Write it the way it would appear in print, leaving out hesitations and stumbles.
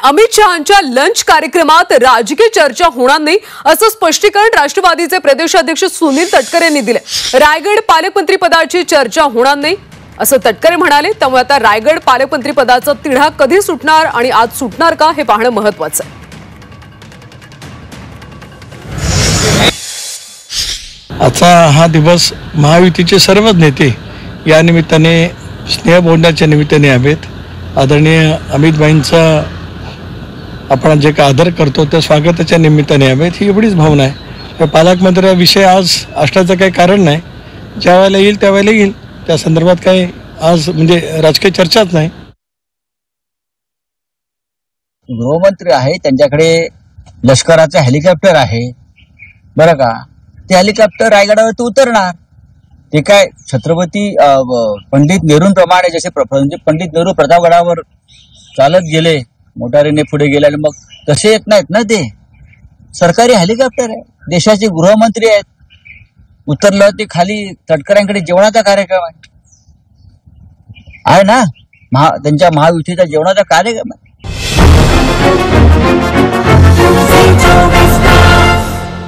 Amit शहांच्या lunch कार्यक्रमात राजकीय चर्चा होणार नाही असं स्पष्टीकरण राष्ट्रवादीचे प्रदेशाध्यक्ष सुनील तटकरे यांनी दिले। रायगड पालकमंत्री पदाची चर्चा होणार नाही असं तटकरे म्हणाले। त्यामुळे आता रायगड पालकमंत्री पदाचा तिढा कधी सुटणार आणि आज सुटणार का हे पाहणं महत्त्वाचं आहे। आजचा हा दिवस महायुतीचे सर्वच नेते या निमित्ताने स्नेह बोलण्याच्या निमित्ताने हवेत। आदरणीय अमित भाईंचा आपण जे का आदर करतो त्या स्वागताच्या निमित्ताने हवेत, ही एवढीच भावना आहे। पालकमंत्री विषय आज असण्याचं काही कारण नाही, ज्या वेळेला येईल त्यावेळेला येईल, त्या संदर्भात काही आज म्हणजे राजकीय चर्चाच नाही। गृहमंत्री आहे, त्यांच्याकडे लष्कराचं हेलिकॉप्टर आहे बरं का। ते हेलिकॉप्टर रायगडावरती उतरणार, ते काय छत्रपती पंडित नेहरूंप्रमाणे जसे पंडित नेहरू प्रतापगडावर चालत गेले, मोटारीने पुढे गेले आणि मग तसे येत नाहीत ना। ते सरकारी हेलिकॉप्टर आहे, देशाचे गृहमंत्री आहेत, उतरलं ते खाली तटकऱ्यांकडे जेवणाचा कार्यक्रम आहे ना, त्यांच्या महायुतीचा जेवणाचा कार्यक्रम आहे।